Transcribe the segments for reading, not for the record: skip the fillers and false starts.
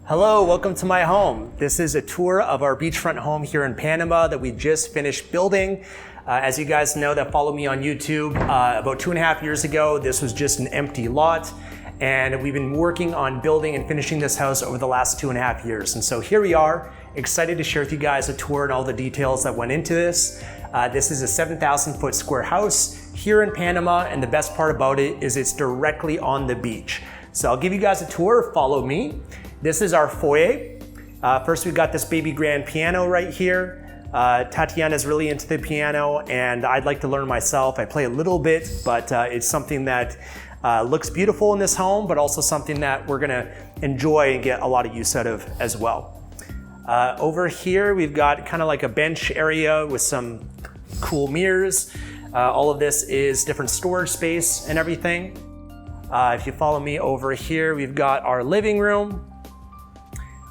Hello, welcome to my home. This is a tour of our beachfront home here in Panama that we just finished building. As you guys know that follow me on YouTube, about 2.5 years ago, this was just an empty lot. And we've been working on building and finishing this house over the last 2.5 years. And so here we are, excited to share with you guys a tour and all the details that went into this. This is a 7,000 foot square house here in Panama. And the best part about it is it's directly on the beach. So I'll give you guys a tour, follow me. This is our foyer. First, we've got this baby grand piano right here. Tatiana's really into the piano and I'd like to learn myself. I play a little bit, but it's something that looks beautiful in this home, but also something that we're gonna enjoy and get a lot of use out of as well. Over here, we've got kind of like a bench area with some cool mirrors. All of this is different storage space and everything. If you follow me over here, we've got our living room.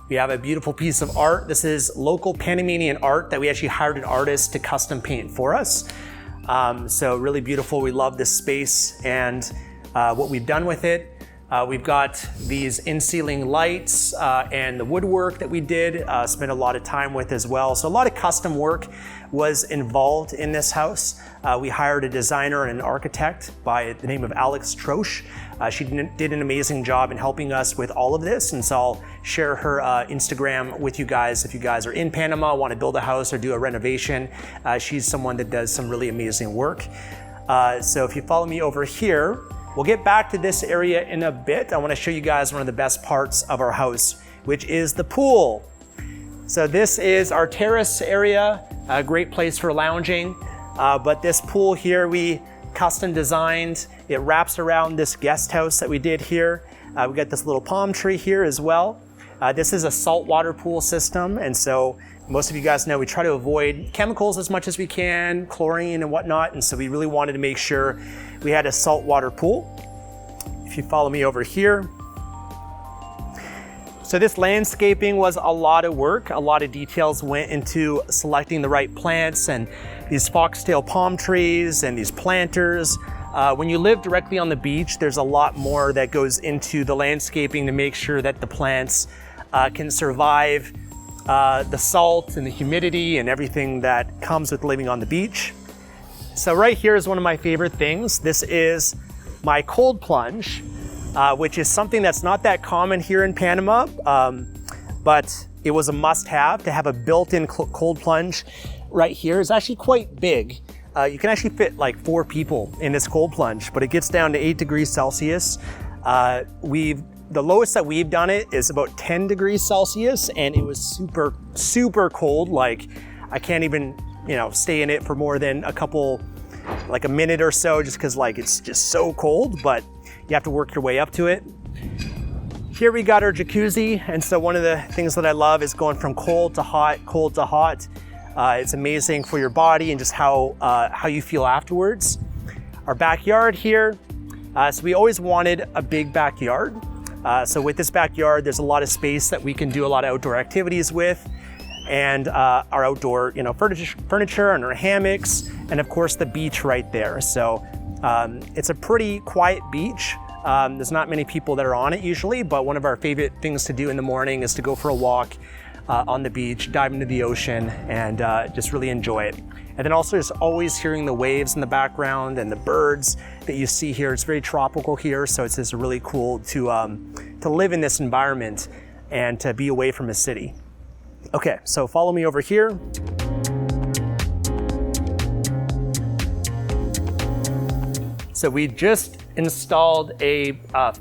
We have a beautiful piece of art. This is local Panamanian art that we actually hired an artist to custom paint for us. So really beautiful. We love this space and what we've done with it. We've got these in-ceiling lights and the woodwork that we did, spent a lot of time with as well. So a lot of custom work was involved in this house. We hired a designer and an architect by the name of Alex Troche. She did an amazing job in helping us with all of this, and so I'll share her Instagram with you guys. If you guys are in Panama, want to build a house or do a renovation, she's someone that does some really amazing work. So if you follow me over here, we'll get back to this area in a bit. I want to show you guys one of the best parts of our house, which is the pool. So this is our terrace area, a great place for lounging. But this pool here, we custom designed. It wraps around this guest house that we did here. We got this little palm tree here as well. This is a saltwater pool system. And so most of you guys know we try to avoid chemicals as much as we can, chlorine and whatnot. And so we really wanted to make sure we had a saltwater pool. If you follow me over here. So this landscaping was a lot of work. A lot of details went into selecting the right plants and these foxtail palm trees and these planters. When you live directly on the beach, there's a lot more that goes into the landscaping to make sure that the plants can survive the salt and the humidity and everything that comes with living on the beach. So right here is one of my favorite things. This is my cold plunge, which is something that's not that common here in Panama, but it was a must-have to have a built-in cold plunge right here. It's actually quite big. You can actually fit like 4 people in this cold plunge, but it gets down to 8 degrees Celsius. The lowest that we've done it is about 10 degrees Celsius, and it was super, super cold. Like I can't even, stay in it for more than like a minute or so, just because like it's just so cold, but you have to work your way up to it. Here we got our jacuzzi, and so one of the things that I love is going from cold to hot, cold to hot. It's amazing for your body and just how you feel afterwards. Our backyard here, so we always wanted a big backyard. So with this backyard, there's a lot of space that we can do a lot of outdoor activities with, and our outdoor, furniture and our hammocks, and of course the beach right there. So it's a pretty quiet beach. There's not many people that are on it usually, but one of our favorite things to do in the morning is to go for a walk on the beach, dive into the ocean, and just really enjoy it. And then also just always hearing the waves in the background and the birds that you see here. It's very tropical here, so it's just really cool to live in this environment and to be away from a city. Okay, so follow me over here. So we just installed a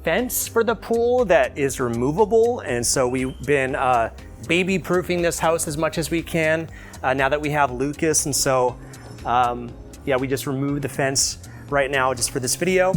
fence for the pool that is removable, and so we've been baby-proofing this house as much as we can now that we have Lucas, and so we just removed the fence right now just for this video.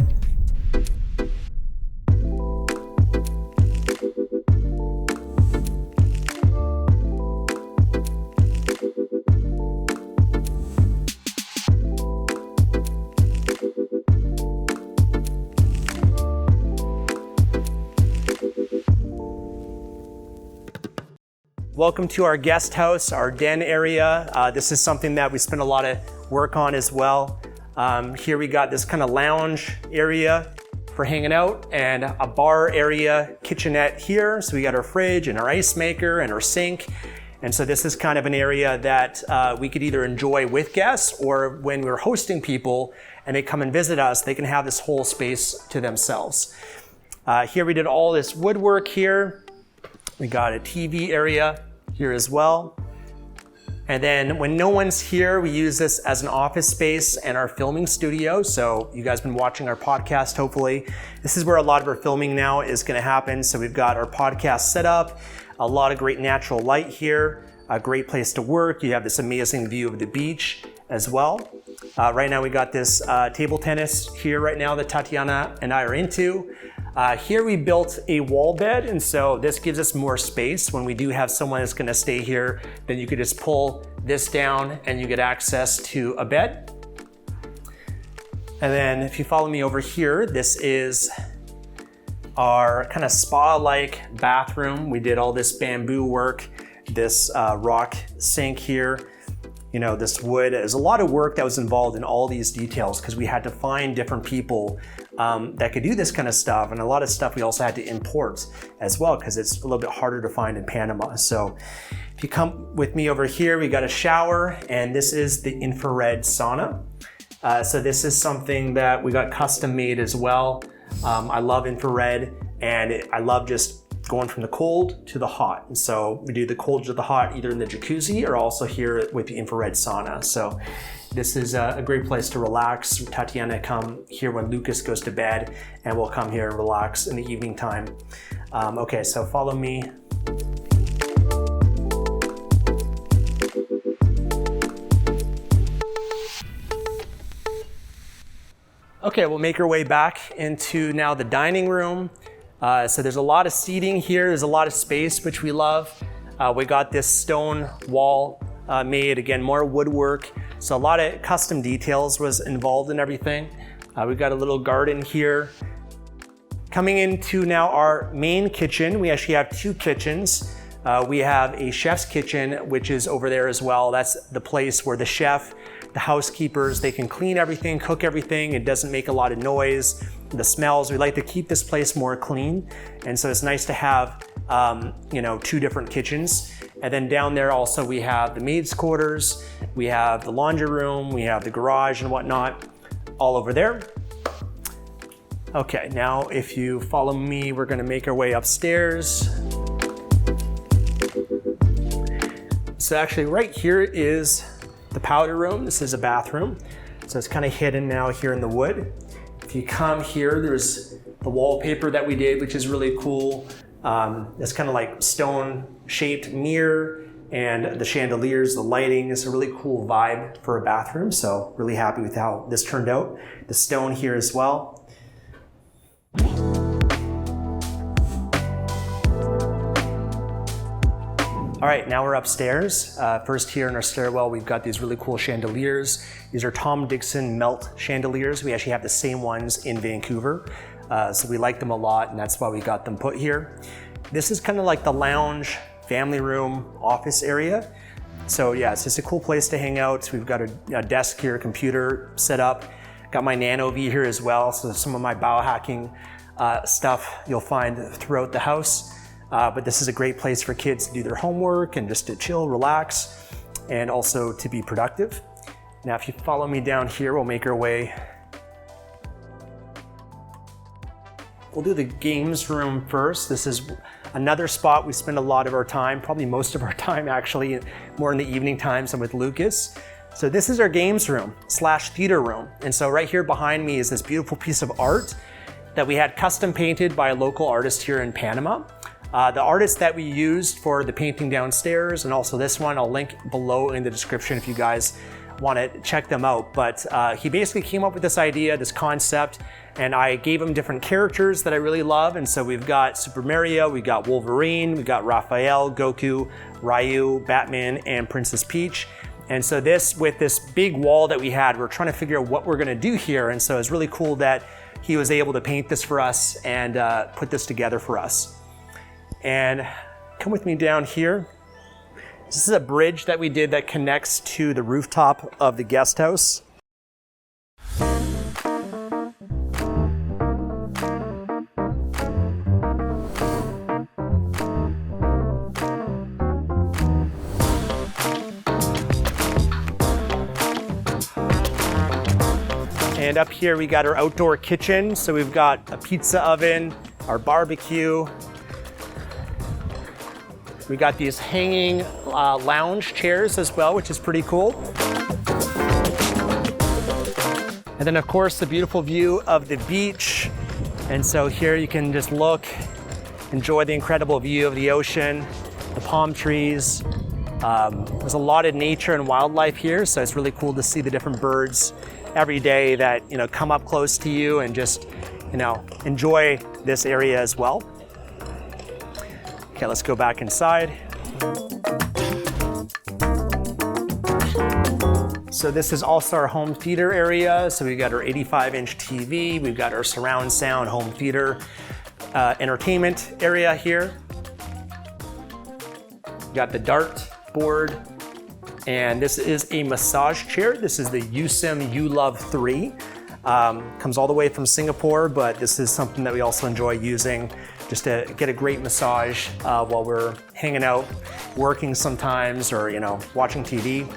Welcome to our guest house, our den area. This is something that we spent a lot of work on as well. Here we got this kind of lounge area for hanging out, and a bar area kitchenette here. So we got our fridge and our ice maker and our sink. And so this is kind of an area that we could either enjoy with guests, or when we're hosting people and they come and visit us, they can have this whole space to themselves. Here we did all this woodwork here. We got a TV area here as well. And then when no one's here, we use this as an office space and our filming studio. So you guys have been watching our podcast, hopefully. This is where a lot of our filming now is gonna happen. So we've got our podcast set up, a lot of great natural light here, a great place to work. You have this amazing view of the beach as well. Right now we got this table tennis here right now that Tatiana and I are into. Here we built a wall bed, and so this gives us more space. When we do have someone that's gonna stay here, then you could just pull this down and you get access to a bed. And then if you follow me over here, this is our kind of spa-like bathroom. We did all this bamboo work, this rock sink here. You know, this wood. There's a lot of work that was involved in all these details because we had to find different people that could do this kind of stuff, and a lot of stuff we also had to import as well because it's a little bit harder to find in Panama. So if you come with me over here, we got a shower, and this is the infrared sauna. So this is something that we got custom made as well. I love infrared, and I love just going from the cold to the hot. And so we do the cold to the hot either in the jacuzzi or also here with the infrared sauna. So this is a great place to relax. Tatiana come here when Lucas goes to bed, and we'll come here and relax in the evening time. Okay, so follow me. Okay, we'll make our way back into now the dining room. So there's a lot of seating here. There's a lot of space, which we love. We got this stone wall made, again, more woodwork. So a lot of custom details was involved in everything. We've got a little garden here. Coming into now our main kitchen, we actually have two kitchens. We have a chef's kitchen, which is over there as well. That's the place where the chef, the housekeepers, they can clean everything, cook everything. It doesn't make a lot of noise. The smells, we like to keep this place more clean. And so it's nice to have, two different kitchens. And then down there also we have the maid's quarters, we have the laundry room, we have the garage and whatnot, all over there. Okay, now if you follow me, we're gonna make our way upstairs. So actually right here is the powder room. This is a bathroom. So it's kind of hidden now here in the wood. If you come here, there's the wallpaper that we did, which is really cool. It's kind of like stone-shaped mirror, and the chandeliers, the lighting is a really cool vibe for a bathroom. So really happy with how this turned out. The stone here as well. All right, now we're upstairs. First here in our stairwell, we've got these really cool chandeliers. These are Tom Dixon melt chandeliers. We actually have the same ones in Vancouver. So we like them a lot, and that's why we got them put here. This is kind of like the lounge, family room, office area. So yeah, it's just a cool place to hang out. We've got a desk here, a computer set up. Got my Nano V here as well. So some of my biohacking stuff you'll find throughout the house. But this is a great place for kids to do their homework and just to chill, relax, and also to be productive. Now, if you follow me down here, we'll make our way. We'll do the games room first. This is another spot we spend a lot of our time, probably most of our time actually, more in the evening times and with Lucas. So this is our games room / theater room. And so right here behind me is this beautiful piece of art that we had custom painted by a local artist here in Panama. The artist that we used for the painting downstairs and also this one, I'll link below in the description if you guys want to check them out. But he basically came up with this idea, this concept, and I gave him different characters that I really love. And so we've got Super Mario, we got Wolverine, we got Raphael, Goku, Ryu, Batman, and Princess Peach. And so with this big wall that we had, we're trying to figure out what we're gonna do here. And so it's really cool that he was able to paint this for us and put this together for us. And come with me down here. This is a bridge that we did that connects to the rooftop of the guest house. And up here we got our outdoor kitchen. So we've got a pizza oven, our barbecue. We got these hanging lounge chairs as well, which is pretty cool. And then of course the beautiful view of the beach. And so here you can just look, enjoy the incredible view of the ocean, the palm trees. There's a lot of nature and wildlife here, so it's really cool to see the different birds every day that come up close to you and just enjoy this area as well. Okay, let's go back inside. So this is also our home theater area. So we've got our 85-inch TV, we've got our surround sound home theater entertainment area here. We've got the dart board, and this is a massage chair. This is the USIM ULove 3. Comes all the way from Singapore, but this is something that we also enjoy using just to get a great massage while we're hanging out, working sometimes, or watching TV.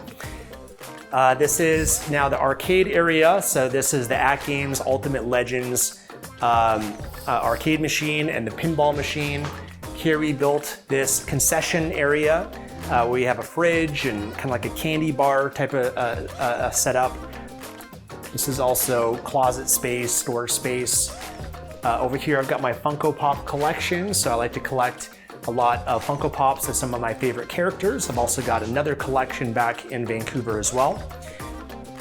This is now the arcade area. So this is the At Games Ultimate Legends arcade machine and the pinball machine. Here we built this concession area where we have a fridge and kind of like a candy bar type of setup. This is also closet space, storage space. Over here I've got my Funko Pop collection. So I like to collect a lot of Funko Pops of some of my favorite characters. I've also got another collection back in Vancouver as well.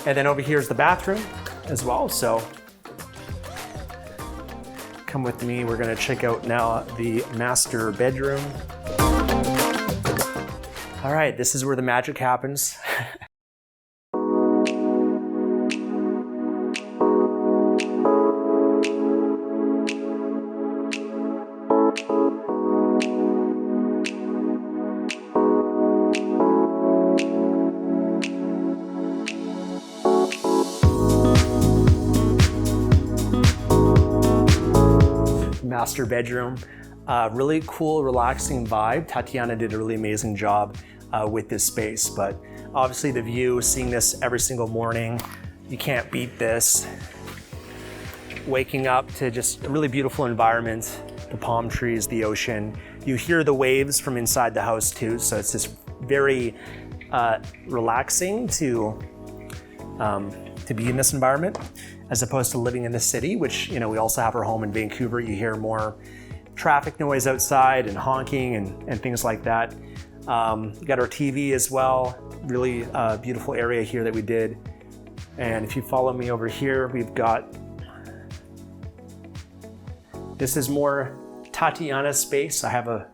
And then over here is the bathroom as well. So come with me, we're gonna check out now the master bedroom. All right, this is where the magic happens. Master bedroom. Really cool, relaxing vibe. Tatiana did a really amazing job with this space, but obviously the view, seeing this every single morning, you can't beat this. Waking up to just a really beautiful environment, the palm trees, the ocean. You hear the waves from inside the house too, so it's just very relaxing to be in this environment, as opposed to living in the city, which we also have our home in Vancouver. You hear more traffic noise outside and honking and things like that. We got our TV as well. Really beautiful area here that we did. And if you follow me over here, we've got, this is more Tatiana's space. I have a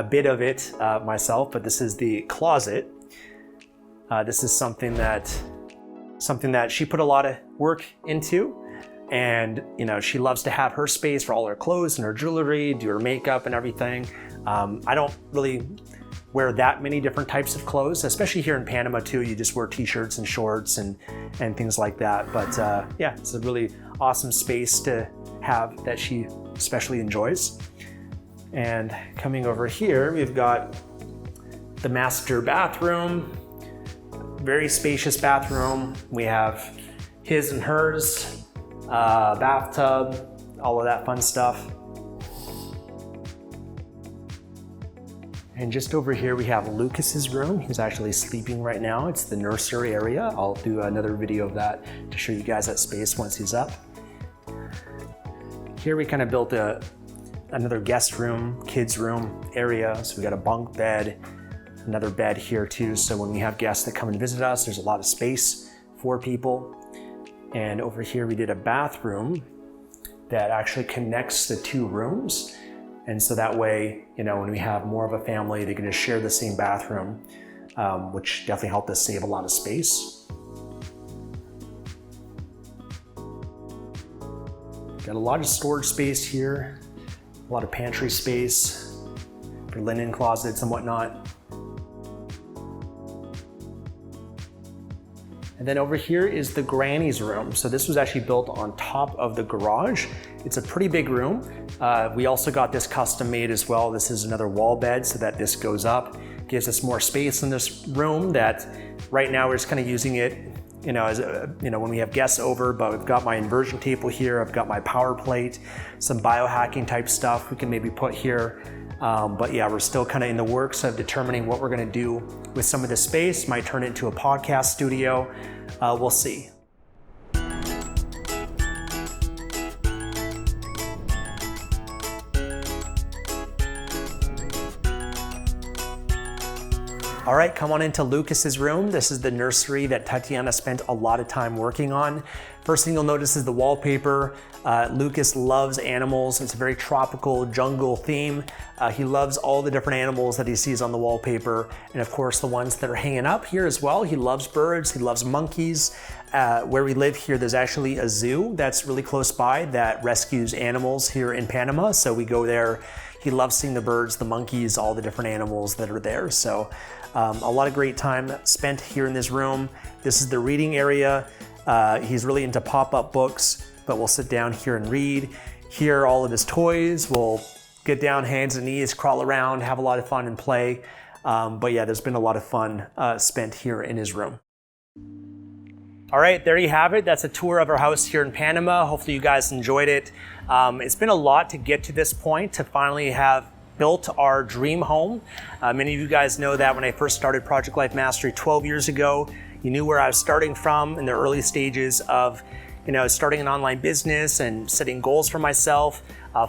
bit of it myself, but this is the closet. This is something that she put a lot of work into, and she loves to have her space for all her clothes and her jewelry, do her makeup and everything. I don't really wear that many different types of clothes, especially here in Panama too. You just wear t-shirts and shorts and things like that. But yeah, it's a really awesome space to have that she especially enjoys. And coming over here, we've got the master bathroom. Very spacious bathroom. We have his and hers, bathtub, all of that fun stuff. And just over here we have Lucas's room. He's actually sleeping right now. It's the nursery area. I'll do another video of that to show you guys that space once he's up. Here we kind of built another guest room, kids room area. So we got a bunk bed, another bed here too. So when we have guests that come and visit us, there's a lot of space for people. And over here we did a bathroom that actually connects the two rooms. And so that way, when we have more of a family, they can just share the same bathroom, which definitely helped us save a lot of space. Got a lot of storage space here, a lot of pantry space for linen closets and whatnot. And then over here is the granny's room. So this was actually built on top of the garage. It's a pretty big room. We also got this custom made as well. This is another wall bed so that this goes up, gives us more space in this room that right now we're just kind of using it when we have guests over, but we've got my inversion table here. I've got my power plate, some biohacking type stuff we can maybe put here. But yeah, we're still kind of in the works of determining what we're going to do with some of the space. Might turn it into a podcast studio. We'll see. All right, come on into Lucas's room. This is the nursery that Tatiana spent a lot of time working on. First thing you'll notice is the wallpaper. Lucas loves animals. It's a very tropical jungle theme. He loves all the different animals that he sees on the wallpaper, and of course the ones that are hanging up here as well. He loves birds, he loves monkeys. Where we live here, there's actually a zoo that's really close by that rescues animals here in Panama, so we go there. He loves seeing the birds, the monkeys, all the different animals that are there. So a lot of great time spent here in this room. This is the reading area. He's really into pop-up books, but we'll sit down here and read. Here are all of his toys. We'll get down hands and knees, crawl around, have a lot of fun and play. But yeah, there's been a lot of fun spent here in his room. All right, there you have it. That's a tour of our house here in Panama. Hopefully you guys enjoyed it. It's been a lot to get to this point, to finally have built our dream home. Many of you guys know that when I first started Project Life Mastery 12 years ago, you knew where I was starting from in the early stages of starting an online business and setting goals for myself,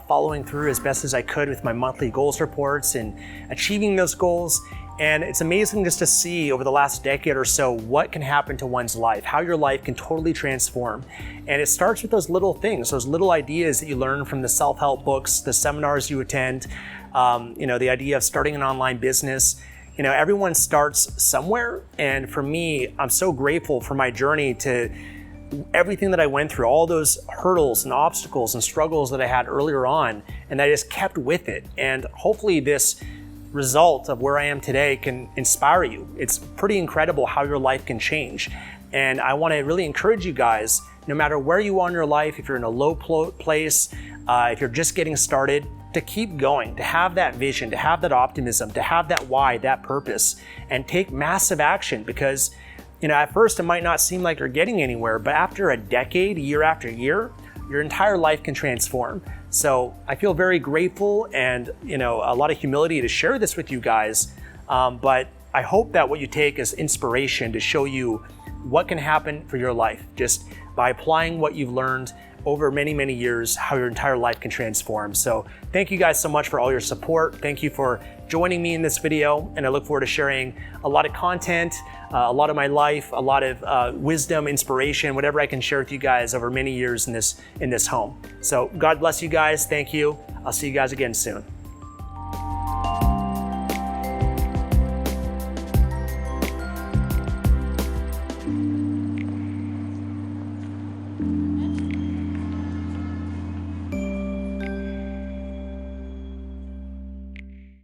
following through as best as I could with my monthly goals reports and achieving those goals. And it's amazing just to see over the last decade or so what can happen to one's life, how your life can totally transform. And it starts with those little things, those little ideas that you learn from the self-help books, the seminars you attend, the idea of starting an online business. Everyone starts somewhere. And for me, I'm so grateful for my journey to everything that I went through, all those hurdles and obstacles and struggles that I had earlier on, and I just kept with it. And hopefully this result of where I am today can inspire you. It's pretty incredible how your life can change. And I want to really encourage you guys, no matter where you are in your life, if you're in a low place, if you're just getting started, to keep going, to have that vision, to have that optimism, to have that why, that purpose, and take massive action. Because at first it might not seem like you're getting anywhere, but after a decade, year after year, your entire life can transform. So I feel very grateful and a lot of humility to share this with you guys. But I hope that what you take is inspiration to show you what can happen for your life just by applying what you've learned over many, many years, how your entire life can transform. So thank you guys so much for all your support. Thank you for joining me in this video, and I look forward to sharing a lot of content, a lot of my life, a lot of wisdom, inspiration, whatever I can share with you guys over many years in this home. So God bless you guys. Thank you. I'll see you guys again soon.